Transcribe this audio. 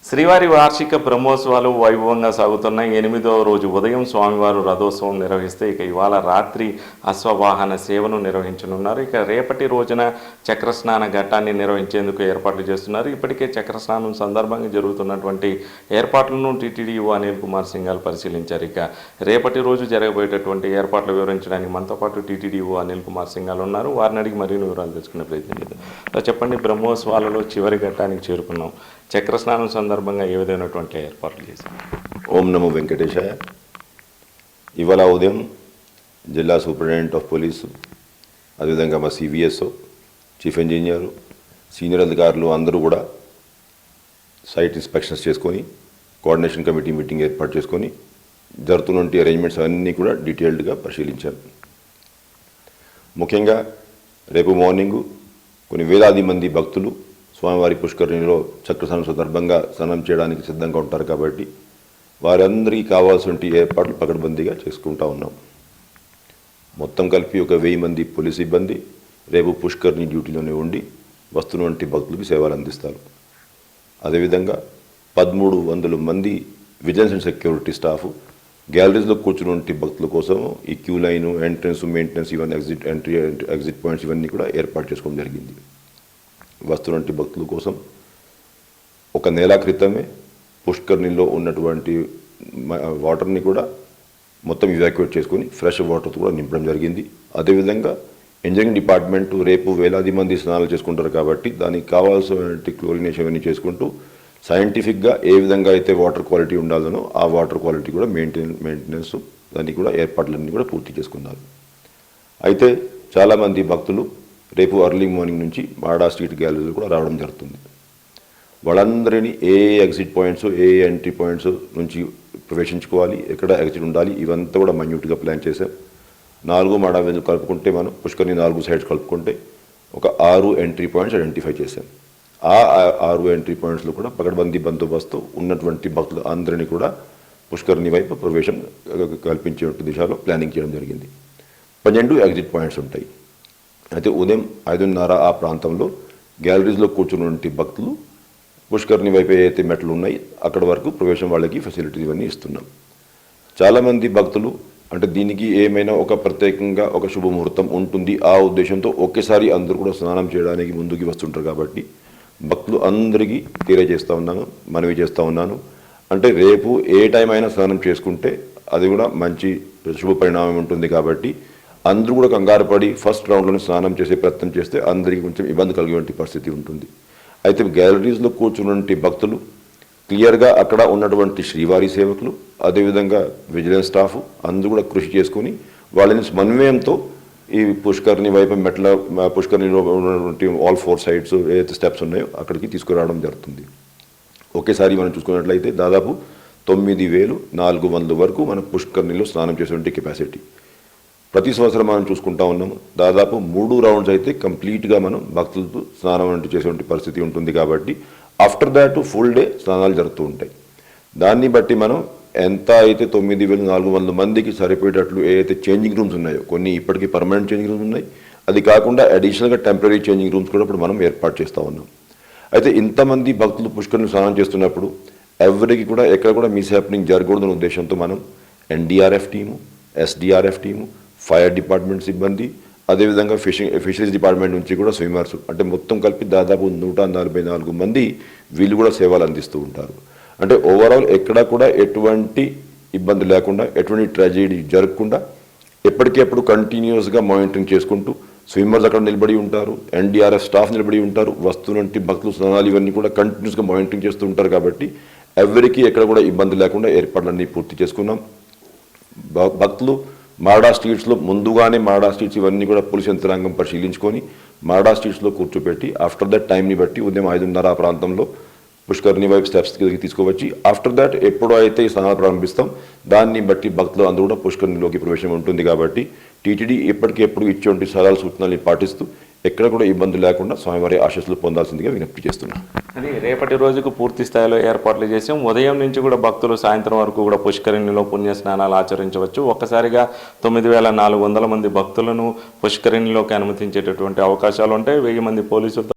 శ్రీవారి వార్షిక బ్రహ్మోత్సవాలు వైభవంగా సాగుతున్నాయి. 8వ రోజు ఉదయం స్వామివారు రథోత్సవం నిర్వహిస్తే ఇవాళ రాత్రి అశ్వవాహన సేవను నిర్వహించనున్నారు. రేపటి రోజున చక్రస్నాన ఘట్టాన్ని నిర్వహించేందుకు ఏర్పాట్లు చేస్తున్నారు. ఇప్పటికే చక్రస్నానం సందర్భంగా జరుగుతున్నటువంటి ఏర్పాట్లను టీటీడీఓ అనిల్ కుమార్ సింఘాల్ పరిశీలించారు. రేపటి రోజు జరగబోయేటటువంటి ఏర్పాట్లు వివరించడానికి మనతో పాటు టీటీడీఓ అనిల్ కుమార్ సింఘాల్ ఉన్నారు. వారిని అడిగి మరిన్ని వివరాలు తెలుసుకునే ప్రయత్నం చేద్దాం. చెప్పండి, బ్రహ్మోత్సవాలలో చివరి ఘట్టానికి చేరుకున్నాం. చక్రస్నానం సందర్భంగా ఏ విధమైనటువంటి ఏర్పాట్లు చేశారు? ఓం నమో వెంకటేశాయ. ఇవాళ ఉదయం జిల్లా సూపరింటెండెంట్ ఆఫ్ పోలీసు, అదేవిధంగా మా సివిఎస్ఓ, చీఫ్ ఇంజనీరు, సీనియర్ అధికారులు అందరూ కూడా సైట్ ఇన్స్పెక్షన్స్ చేసుకొని కోఆర్డినేషన్ కమిటీ మీటింగ్ ఏర్పాటు చేసుకొని జరుగుతున్న అరేంజ్మెంట్స్ అన్నీ కూడా డీటెయిల్డ్గా పరిశీలించారు. ముఖ్యంగా రేపు మార్నింగు కొన్ని వేలాది మంది భక్తులు స్వామివారి పుష్కరిణిలో చక్రస్నానం సందర్భంగా స్నానం చేయడానికి సిద్ధంగా ఉంటారు కాబట్టి వారందరికీ కావాల్సిన ఏర్పాట్లు పకడ్బందీగా చేసుకుంటూ ఉన్నాం. మొత్తం కలిపి ఒక 1000 మంది పోలీస్ సిబ్బంది రేపు పుష్కరిణి డ్యూటీలోనే ఉండి వస్తున్నటువంటి భక్తులకు సేవలు అందిస్తారు. అదేవిధంగా 1300 మంది విజిలెన్స్ అండ్ సెక్యూరిటీ స్టాఫ్ గ్యాలరీస్లో కూర్చున్నటువంటి భక్తుల కోసం ఈ క్యూ లైను, ఎంట్రన్స్, మెయింటెనెన్స్, ఇవన్నీ ఎగ్జిట్ పాయింట్స్ ఇవన్నీ కూడా ఏర్పాటు చేసుకోవడం జరిగింది. వస్తున్నటువంటి భక్తుల కోసం ఒక నెల క్రితమే పుష్కరిణిలో ఉన్నటువంటి వాటర్ని కూడా మొత్తం ఇవాక్యుయేట్ చేసుకొని ఫ్రెష్ వాటర్తో కూడా నింపడం జరిగింది. అదేవిధంగా ఇంజనీరింగ్ డిపార్ట్మెంట్ రేపు వేలాది మంది స్నానాలు చేసుకుంటారు కాబట్టి దానికి కావాల్సినటువంటి క్లోరినేషన్ ఇవన్నీ చేసుకుంటూ సైంటిఫిక్గా ఏ విధంగా అయితే వాటర్ క్వాలిటీ ఉండాలనో ఆ వాటర్ క్వాలిటీ కూడా మెయింటెనెన్స్ దానికి కూడా ఏర్పాట్లన్నీ కూడా పూర్తి చేసుకున్నారు. అయితే చాలామంది భక్తులు రేపు ఎర్లీ మార్నింగ్ నుంచి మాడా స్ట్రీట్ గ్యాలరీలో కూడా రావడం జరుగుతుంది. వాళ్ళందరినీ ఏ ఎగ్జిట్ పాయింట్స్, ఏ ఎంట్రీ పాయింట్స్ నుంచి ప్రవేశించుకోవాలి, ఎక్కడ ఎగ్జిట్ ఉండాలి, ఇవంతా కూడా మైన్యూట్గా ప్లాన్ చేసాం. 4 మాడా వెందులు కలుపుకుంటే మనం పుష్కరిని 4 సైడ్స్ కలుపుకుంటే ఒక 6 ఎంట్రీ పాయింట్స్ ఐడెంటిఫై చేశాం. ఆ 6 ఎంట్రీ పాయింట్స్లో కూడా పకడ్బందీ బందోబస్తు ఉన్నటువంటి భక్తులు అందరినీ కూడా పుష్కరిని వైపు ప్రవేశం కల్పించే దిశలో ప్లానింగ్ చేయడం జరిగింది. 12 ఎగ్జిట్ పాయింట్స్ ఉంటాయి. అయితే ఉదయం 5:30 ఆ ప్రాంతంలో గ్యాలరీస్లో కూర్చున్నటువంటి భక్తులు పుష్కరిని వైపు ఏదైతే మెట్లు ఉన్నాయి అక్కడ వరకు ప్రవేశం వాళ్ళకి ఫెసిలిటీస్ ఇవన్నీ ఇస్తున్నాం. చాలామంది భక్తులు అంటే దీనికి ఏమైనా ఒక ప్రత్యేకంగా ఒక శుభముహూర్తం ఉంటుంది ఆ ఉద్దేశంతో ఒకేసారి అందరూ కూడా స్నానం చేయడానికి ముందుకు వస్తుంటారు కాబట్టి భక్తులు అందరికీ తెలియజేస్తూ ఉన్నాను, మనవి చేస్తూ ఉన్నాను. అంటే రేపు ఏ టైం అయినా స్నానం చేసుకుంటే అది కూడా మంచి శుభ పరిణామం ఉంటుంది కాబట్టి అందరూ కూడా కంగారు పడి ఫస్ట్ రౌండ్లోనే స్నానం చేసే ప్రయత్నం చేస్తే అందరికీ కొంచెం ఇబ్బంది కలిగే పరిస్థితి ఉంటుంది. అయితే గ్యాలరీస్లో కూర్చున్నటువంటి భక్తులు క్లియర్గా అక్కడ ఉన్నటువంటి శ్రీవారి సేవకులు, అదేవిధంగా విజిలెన్స్ స్టాఫ్ అందరూ కూడా కృషి చేసుకుని వాళ్ళని సమన్వయంతో ఈ పుష్కరిని వైపు పుష్కరిణిలో ఉన్నటువంటి ఆల్ 4 సైడ్స్ ఏదైతే స్టెప్స్ ఉన్నాయో అక్కడికి తీసుకురావడం జరుగుతుంది. ఒకేసారి మనం చూసుకున్నట్లయితే దాదాపు 9400 వరకు మనం పుష్కరిణిలో స్నానం చేసేటువంటి కెపాసిటీ. ప్రతి సంవత్సరం మనం చూసుకుంటా ఉన్నాము. దాదాపు 3 రౌండ్స్ అయితే కంప్లీట్గా మనం భక్తులతో స్నానం చేసేటువంటి పరిస్థితి ఉంటుంది కాబట్టి ఆఫ్టర్ దాట్ ఫుల్ డే స్నానాలు జరుగుతూ ఉంటాయి. దాన్ని బట్టి మనం ఎంత అయితే 9400 మందికి సరిపోయేటట్లు ఏదైతే చేంజింగ్ రూమ్స్ ఉన్నాయో, కొన్ని ఇప్పటికీ పర్మనెంట్ చేంజింగ్ రూమ్స్ ఉన్నాయి, అది కాకుండా అడిషనల్గా టెంపరీ చేంజింగ్ రూమ్స్ కూడా ఇప్పుడు మనం ఏర్పాటు చేస్తూ ఉన్నాం. అయితే ఇంతమంది భక్తులు పుష్కరిని స్నానం చేస్తున్నప్పుడు ఎవరికి కూడా ఎక్కడ కూడా మిస్ హ్యాపెనింగ్ జరగకూడదనే ఉద్దేశంతో మనం NDRF team, SDRF team, fire department సిబ్బంది, అదేవిధంగా ఫిషరీస్ డిపార్ట్మెంట్ నుంచి కూడా స్విమ్మర్స్, అంటే మొత్తం కలిపి దాదాపు 144 మంది వీళ్ళు కూడా సేవలు అందిస్తూ ఉంటారు. అంటే ఓవరాల్ ఎక్కడా కూడా ఎటువంటి ఇబ్బంది లేకుండా, ఎటువంటి ట్రాజెడీ జరగకుండా ఎప్పటికెప్పుడు కంటిన్యూస్గా మానిటరింగ్ చేసుకుంటూ స్విమ్మర్స్ అక్కడ నిలబడి ఉంటారు, ఎన్డీఆర్ఎఫ్ స్టాఫ్ నిలబడి ఉంటారు, వస్తున్నటువంటి భక్తులు స్నానాలు ఇవన్నీ కూడా కంటిన్యూస్గా మానిటరింగ్ చేస్తూ ఉంటారు కాబట్టి ఎవరికి ఎక్కడ కూడా ఇబ్బంది లేకుండా ఏర్పాట్లన్నీ పూర్తి చేసుకున్నాం. భక్తులు మాడా స్ట్రీట్స్లో ముందుగానే మాడా స్ట్రీట్స్ ఇవన్నీ కూడా పోలీస్ యంత్రాంగం పరిశీలించుకొని మాడా స్ట్రీట్స్లో కూర్చోపెట్టి ఆఫ్టర్ దట్ టైంని బట్టి ఉదయం 5:30 ఆ ప్రాంతంలో పుష్కరిని వైపు స్టెప్స్ తీసుకువచ్చి ఆఫ్టర్ దాట్ ఎప్పుడో అయితే ఈ స్నానాలు ప్రారంభిస్తాం దాన్ని బట్టి భక్తులు అందరూ కూడా పుష్కరినిలోకి ప్రవేశం ఉంటుంది కాబట్టి టీటీడీ ఎప్పటికెప్పుడు ఇచ్చేటువంటి సలహాలు సూచనలు పాటిస్తూ ఎక్కడ కూడా ఇబ్బంది లేకుండా స్వామివారి ఆశీస్సులు పొందాల్సిందిగా విజ్ఞప్తి చేస్తున్నాం. అది రేపటి రోజుకు పూర్తి స్థాయిలో ఏర్పాట్లు చేసాం. ఉదయం నుంచి కూడా భక్తులు సాయంత్రం వరకు కూడా పుష్కరిణిలో పుణ్య స్నానాలు ఆచరించవచ్చు. ఒక్కసారిగా 9400 మంది భక్తులను పుష్కరిణిలోకి అనుమతించేటటువంటి అవకాశాలు ఉంటాయి. 1000 మంది పోలీసులతో